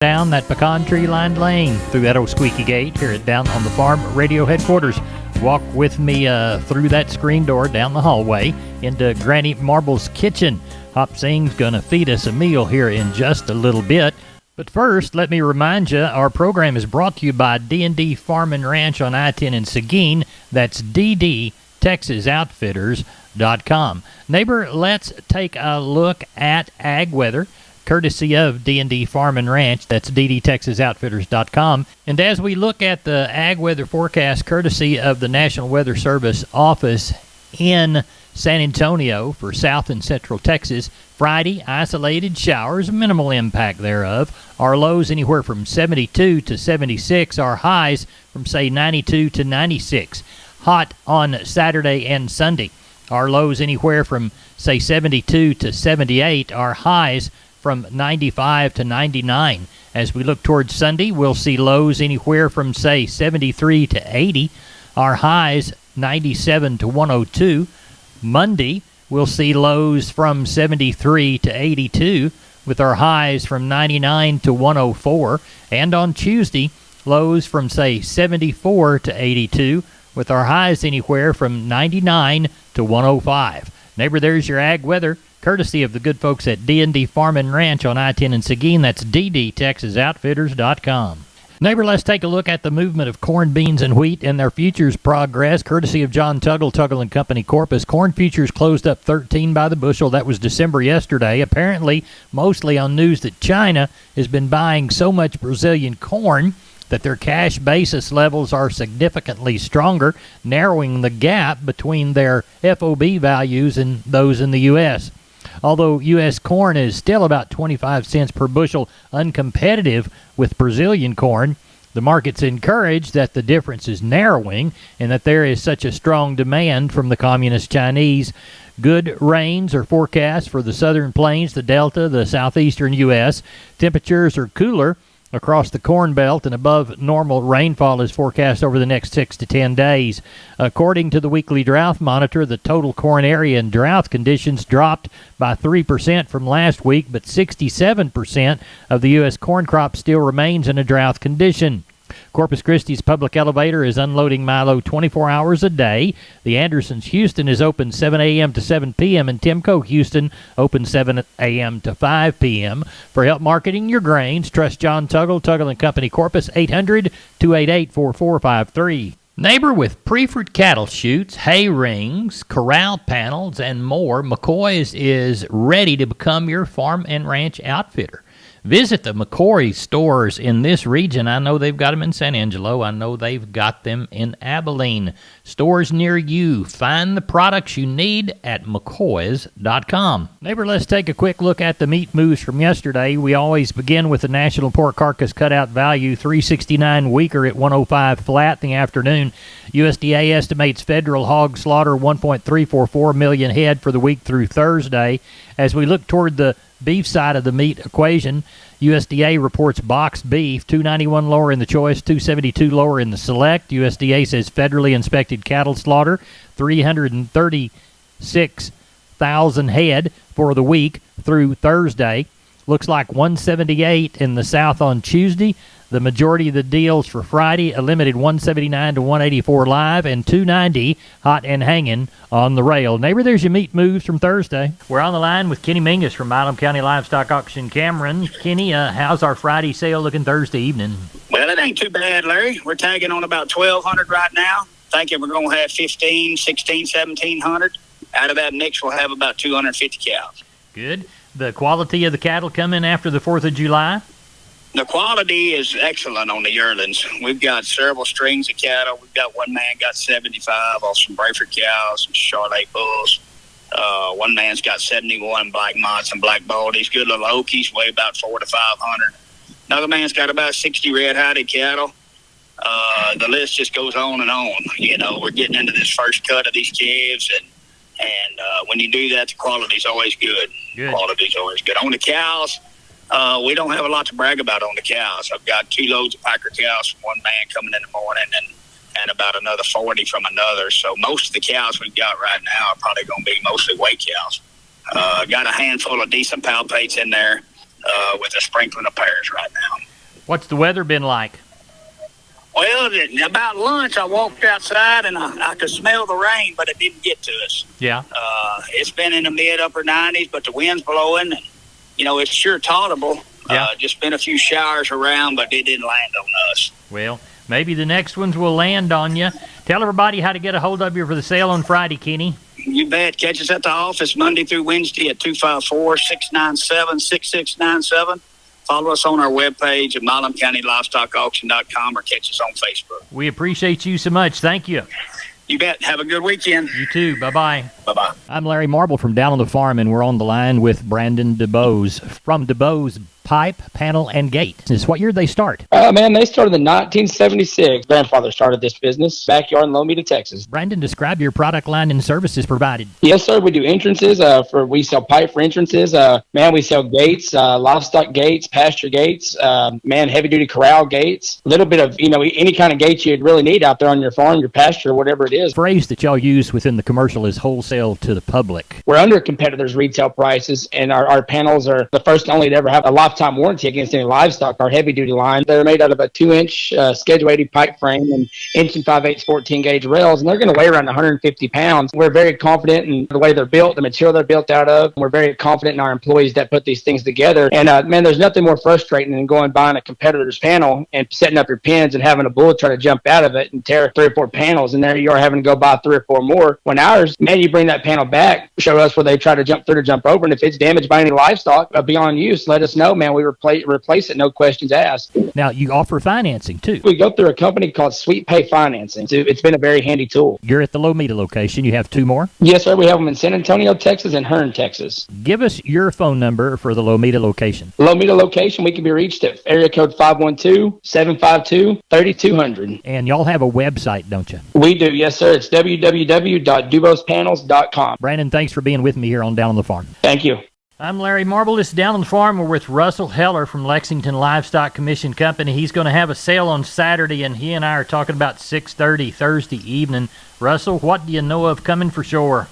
down that pecan tree lined lane through that old squeaky gate here at Down on the Farm Radio headquarters. Walk with me through that screen door down the hallway into Granny Marble's kitchen. Hop Sing's gonna feed us a meal here in just a little bit. But first, let me remind you, our program is brought to you by D&D Farm and Ranch on I-10 in Seguin. That's DDTexasoutfitters.com. Neighbor, let's take a look at ag weather, courtesy of D&D Farm and Ranch. That's DDTexasoutfitters.com. And as we look at the ag weather forecast, courtesy of the National Weather Service office in San Antonio for South and Central Texas, Friday, isolated showers, minimal impact thereof. Our lows anywhere from 72 to 76. Our highs from, say, 92 to 96. Hot on Saturday and Sunday. Our lows anywhere from, say, 72 to 78. Our highs from 95 to 99. As we look towards Sunday, we'll see lows anywhere from, say, 73 to 80. Our highs 97 to 102. Monday, we'll see lows from 73 to 82, with our highs from 99 to 104. And on Tuesday, lows from, say, 74 to 82, with our highs anywhere from 99 to 105. Neighbor, there's your ag weather, courtesy of the good folks at D&D Farm and Ranch on I-10 in Seguin. That's DDTexasoutfitters.com. Neighbor, let's take a look at the movement of corn, beans, and wheat and their futures progress, courtesy of John Tuggle, Tuggle & Company, Corpus. Corn futures closed up 13 by the bushel. That was December yesterday, apparently mostly on news that China has been buying so much Brazilian corn that their cash basis levels are significantly stronger, narrowing the gap between their FOB values and those in the U.S. Although U.S. corn is still about 25 cents per bushel uncompetitive with Brazilian corn, the market's encouraged that the difference is narrowing and that there is such a strong demand from the Communist Chinese. Good rains are forecast for the southern plains, the Delta, the southeastern U.S. Temperatures are cooler across the Corn Belt, and above normal rainfall is forecast over the next 6 to 10 days. According to the weekly drought monitor, the total corn area in drought conditions dropped by 3% from last week, but 67% of the U.S. corn crop still remains in a drought condition. Corpus Christi's public elevator is unloading Milo 24 hours a day. The Andersons Houston is open 7 a.m. to 7 p.m. and Timco Houston open 7 a.m. to 5 p.m. For help marketing your grains, trust John Tuggle, Tuggle & Company, Corpus, 800-288-4453. Neighbor, with Preferred cattle chutes, hay rings, corral panels, and more, McCoy's is ready to become your farm and ranch outfitter. Visit the McCoy stores in this region. I know they've got them in San Angelo. I know they've got them in Abilene. Stores near you. Find the products you need at McCoys.com. Neighbor, let's take a quick look at the meat moves from yesterday. We always begin with the National Pork Carcass Cutout Value, 369 weaker at 105 flat in the afternoon. USDA estimates federal hog slaughter 1.344 million head for the week through Thursday. As we look toward the beef side of the meat equation, USDA reports boxed beef, $291 lower in the choice, $272 lower in the select. USDA says federally inspected cattle slaughter, 336,000 head for the week through Thursday. Looks like 178 in the south on Tuesday. The majority of the deals for Friday, a limited 179 to 184 live and 290 hot and hanging on the rail. Neighbor, there's your meat moves from Thursday. We're on the line with Kenny Mingus from Milam County Livestock Auction, Cameron. Kenny, how's our Friday sale looking Thursday evening? Well, it ain't too bad, Larry. We're tagging on about 1,200 right now. Thinking we're going to have 15, 16, 1,700. Out of that mix, we'll have about 250 cows. Good. The quality of the cattle coming after the 4th of July? The quality is excellent on the yearlings. We've got several strings of cattle. We've got one man got 75 off some Brayford cows, some Charolais bulls. One man's got 71 black Monts and black baldies. Good little Okies, weigh about 400 to 500. Another man's got about 60 red-hided cattle. The list just goes on and on. You know, we're getting into this first cut of these calves, and when you do that, the quality's always good. Quality's always good. On the cows, we don't have a lot to brag about on the cows. I've got 2 loads of Packer cows from one man coming in the morning and about another 40 from another. So most of the cows we've got right now are probably going to be mostly weight cows. Got a handful of decent palpates in there with a sprinkling of pairs right now. What's the weather been like? Well, about lunch, I walked outside and I could smell the rain, but it didn't get to us. Yeah. It's been in the mid-upper 90s, but the wind's blowing, and, it's sure tolerable. Yeah. Just been a few showers around, but it didn't land on us. Well, maybe the next ones will land on you. Tell everybody how to get a hold of you for the sale on Friday, Kenny. You bet. Catch us at the office Monday through Wednesday at 254-697-6697. Follow us on our webpage at MilamCountyLivestockAuction.com or catch us on Facebook. We appreciate you so much. Thank you. You bet. Have a good weekend. You too. Bye-bye. Bye-bye. I'm Larry Marble from Down on the Farm, and we're on the line with Brandon DeBose from DeBose Pipe, Panel, and Gate. This is what year they start? Man, they started in 1976. Grandfather started this business, backyard in Lomita, Texas. Brandon, describe your product line and services provided. Yes, sir. We do entrances. We sell pipe for entrances. We sell gates, livestock gates, pasture gates, heavy-duty corral gates. A little bit of, any kind of gates you'd really need out there on your farm, your pasture, whatever it is. The phrase that y'all use within the commercial is wholesale to the public. We're under competitors' retail prices, and our panels are the first and only to ever have a lifetime warranty against any livestock. Our heavy-duty line, they're made out of a 2-inch Schedule 80 pipe frame and inch and 5/8 14-gauge rails, and they're going to weigh around 150 pounds. We're very confident in the way they're built, the material they're built out of. We're very confident in our employees that put these things together. And, there's nothing more frustrating than going buying a competitor's panel and setting up your pins and having a bull try to jump out of it and tear 3 or 4 panels, and there you are having to go buy 3 or 4 more. When ours, you bring that panel back, show us where they try to jump through to jump over, and if it's damaged by any livestock beyond use, let us know, man. We replace it, no questions asked. Now, you offer financing, too. We go through a company called Sweet Pay Financing. It's been a very handy tool. You're at the Lomita location. You have 2 more? Yes, sir. We have them in San Antonio, Texas, and Hearn, Texas. Give us your phone number for the Lomita location. Lomita location, we can be reached at area code 512-752-3200. And y'all have a website, don't you? We do, yes, sir. It's www.dubospanels.com. Brandon, thanks for being with me here on Down on the Farm. Thank you. I'm Larry Marble. This is Down on the Farm. We're with Russell Heller from Lexington Livestock Commission Company. He's going to have a sale on Saturday, and he and I are talking about 6:30 Thursday evening. Russell, what do you know of coming for sure?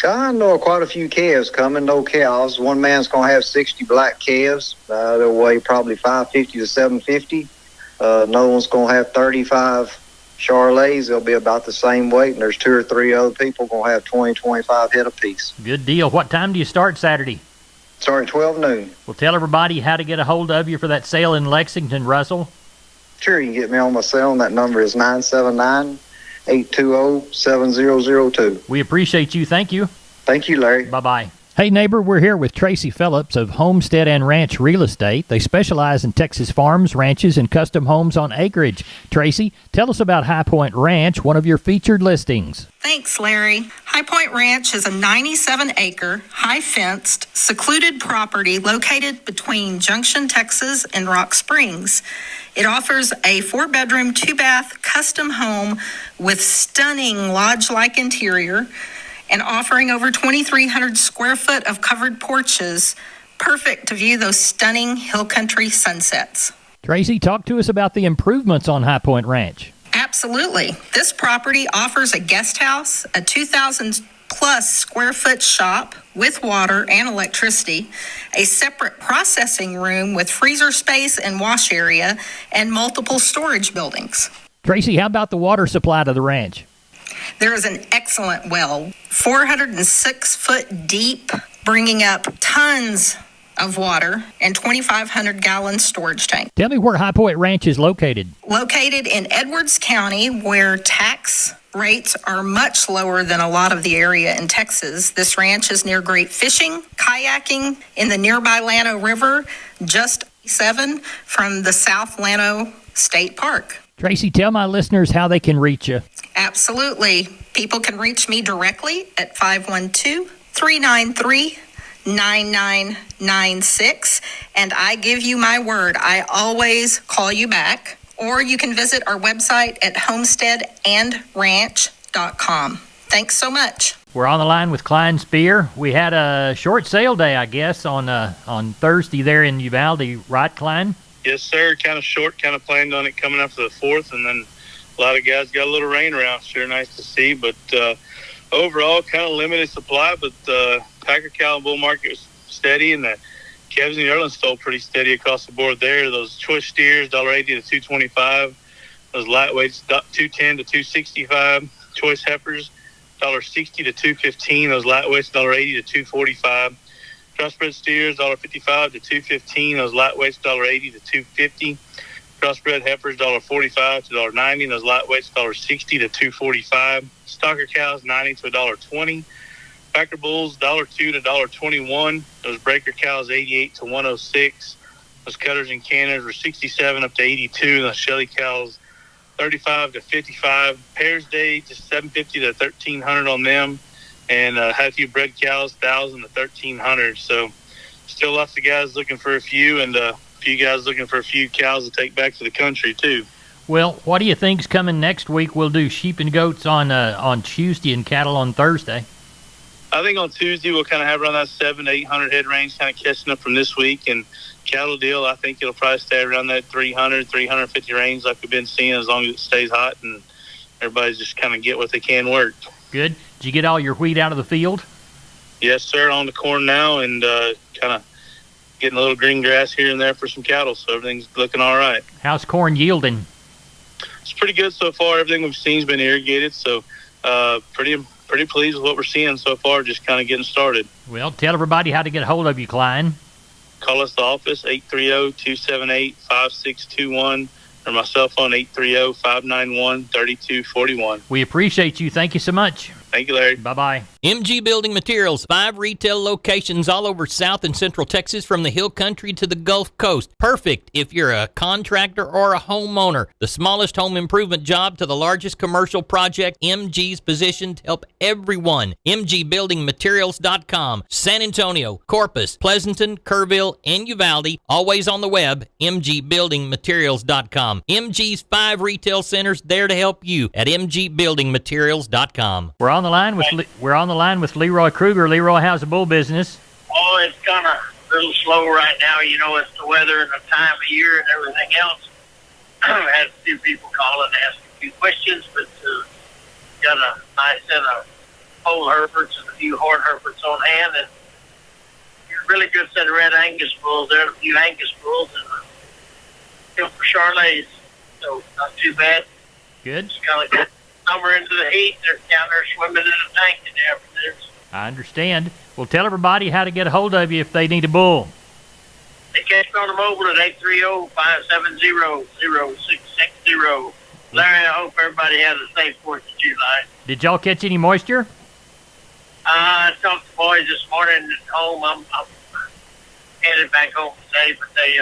I know quite a few calves coming, no cows. One man's going to have 60 black calves. They'll weigh probably 550 to 750. Another one's going to have 35 Charolais. They'll be about the same weight, and there's 2 or 3 other people going to have 20, 25 head apiece. Good deal. What time do you start Saturday? Start at 12 noon. Well, tell everybody how to get a hold of you for that sale in Lexington, Russell. Sure, you can get me on my cell, and that number is 979-820-7002. We appreciate you. Thank you. Thank you, Larry. Bye-bye. Hey, neighbor, we're here with Tracy Phillips of Homestead and Ranch Real Estate. They specialize in Texas farms, ranches, and custom homes on acreage. Tracy, tell us about High Point Ranch, one of your featured listings. Thanks, Larry. High Point Ranch is a 97-acre, high-fenced, secluded property located between Junction, Texas, and Rock Springs. It offers a 4-bedroom, 2-bath custom home with stunning lodge-like interior and offering over 2,300 square foot of covered porches, perfect to view those stunning hill country sunsets. Tracy, talk to us about the improvements on High Point Ranch. Absolutely. This property offers a guest house, a 2,000-plus square foot shop with water and electricity, a separate processing room with freezer space and wash area, and multiple storage buildings. Tracy, how about the water supply to the ranch? There is an excellent well, 406 foot deep, bringing up tons of water and 2,500 gallon storage tank. Tell me where High Point Ranch is located. Located in Edwards County, where tax rates are much lower than a lot of the area in Texas. This ranch is near great fishing, kayaking in the nearby Llano River, just 7 from the South Llano State Park. Tracy, tell my listeners how they can reach you. Absolutely. People can reach me directly at 512-393-9996, and I give you my word, I always call you back. Or you can visit our website at homesteadandranch.com. Thanks so much. We're on the line with Klein Spear. We had a short sale day, I guess, on Thursday there in Uvalde, right, Klein? Yes, sir. Kind of short, kind of planned on it coming up to the 4th, and then a lot of guys got a little rain around. Sure nice to see, but overall kind of limited supply, but the Packer cow and bull market was steady, and the calves and yearlings sold pretty steady across the board there. Those choice steers, $1.80 to $2.25. Those lightweights, $2.10 to $2.65. Choice heifers, $1.60 to $2.15. Those lightweights, $1.80 to $2.45. Crossbred steers, $1.55 to $2.15. Those lightweights, $1.80 to $2.50. Crossbred heifers, $1.45 to $1.90. Those lightweights, $1.60 to $2.45. Stocker cows, $90 to $1.20. Packer bulls, $1.02 to $1.21. Those breaker cows, $88 to $1.06. Those cutters and canners were $67 up to $82. Those Shelly cows, $35 to $55. Pairs day, just $750 to $1,300 on them. And had a few bred cows, $1,000 to $1,300. So still lots of guys looking for a few, and a few guys looking for a few cows to take back to the country too. Well, what do you think's coming next week? We'll do sheep and goats on Tuesday and cattle on Thursday. I think on Tuesday we'll kind of have around that 700 to 800 head range, kind of catching up from this week. And cattle deal, I think it'll probably stay around that 300, 350 range like we've been seeing, as long as it stays hot and everybody's just kind of get what they can work. Good. Did you get all your wheat out of the field? Yes, sir. On the corn now, and kind of getting a little green grass here and there for some cattle, so everything's looking all right. How's corn yielding? It's pretty good so far. Everything we've seen has been irrigated, so pretty pleased with what we're seeing so far, just kind of getting started. Well, tell everybody how to get a hold of you, Klein. Call us the office, 830-278-5621, or my cell phone, 830-591-3241. We appreciate you. Thank you so much. Thank you, Larry. Bye-bye. MG Building Materials, 5 retail locations all over South and Central Texas, from the Hill Country to the Gulf Coast. Perfect if you're a contractor or a homeowner. The smallest home improvement job to the largest commercial project, MG's positioned to help everyone. MGBuildingMaterials.com. San Antonio, Corpus, Pleasanton, Kerrville, and Uvalde. Always on the web, MGBuildingMaterials.com. MG's 5 retail centers there to help you at MGBuildingMaterials.com. We're on the line with Leroy Kruger. Leroy, how's the bull business? Oh, it's kind of a little slow right now. You know, it's the weather and the time of year and everything else. I had a few people call and ask a few questions, but got a nice set of whole Herefords and a few horn Herefords on hand, and a really good set of red Angus bulls there, and a few Angus bulls, and a few for Charolais. So not too bad. Good. Just kind of good. Summer into the heat, they're down there swimming in a tank in there. I understand. Well, tell everybody how to get a hold of you if they need a bull. They catch me on the mobile at 830-570-0660. Larry, I hope everybody has a safe 4th of July. Did y'all catch any moisture? I talked to the boys this morning at home. I'm headed back home today, but they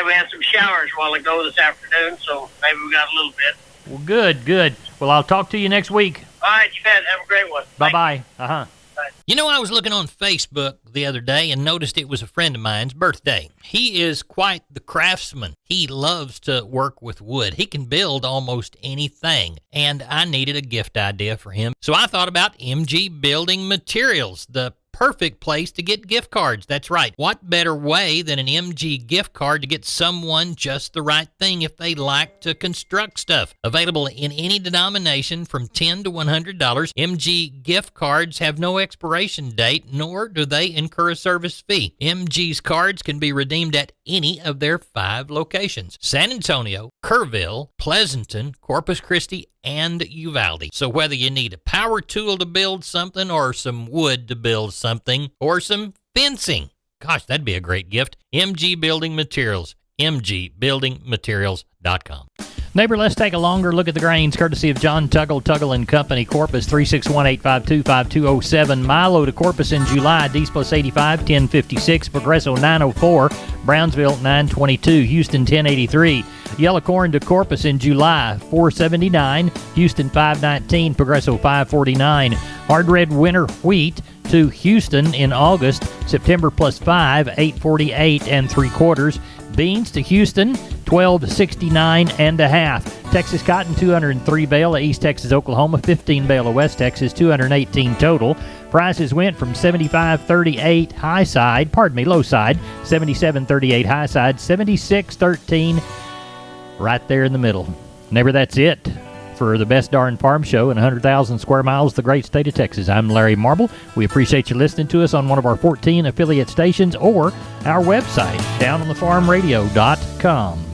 we had some showers while ago this afternoon, so maybe we got a little bit. Well, good. Well, I'll talk to you next week. All right, you bet. Have a great one. Bye-bye. Uh-huh. You know, I was looking on Facebook the other day and noticed it was a friend of mine's birthday. He is quite the craftsman. He loves to work with wood. He can build almost anything, and I needed a gift idea for him. So I thought about MG Building Materials, the perfect place to get gift cards. That's right. What better way than an MG gift card to get someone just the right thing if they like to construct stuff? Available in any denomination from $10 to $100. MG gift cards have no expiration date, nor do they incur a service fee. MG's cards can be redeemed at any of their 5 locations: San Antonio, Kerrville, Pleasanton, Corpus Christi, and Uvalde. So whether you need a power tool to build something, or some wood to build something, or some fencing, gosh, that'd be a great gift. MG Building Materials, mgbuildingmaterials.com. Neighbor, let's take a longer look at the grains, courtesy of John Tuggle and Company, Corpus, 361-852-5207. Milo to Corpus in July, D's plus 85, 1056. Progresso 904. Brownsville 922. Houston 1083. Yellow corn to Corpus in July, 479. Houston 519. Progresso 549. Hard red winter wheat to Houston in August, September plus 5, 848 3/4. Beans to Houston, 1269 1/2. Texas cotton, 203 bale of East Texas, Oklahoma, 15 bale of West Texas, 218 total. Prices went from 75.38 low side, 77.38 high side, 76.13 right there in the middle. Neighbor, that's it for for the best darn farm show in 100,000 square miles of the great state of Texas. I'm Larry Marble. We appreciate you listening to us on one of our 14 affiliate stations or our website, downonthefarmradio.com.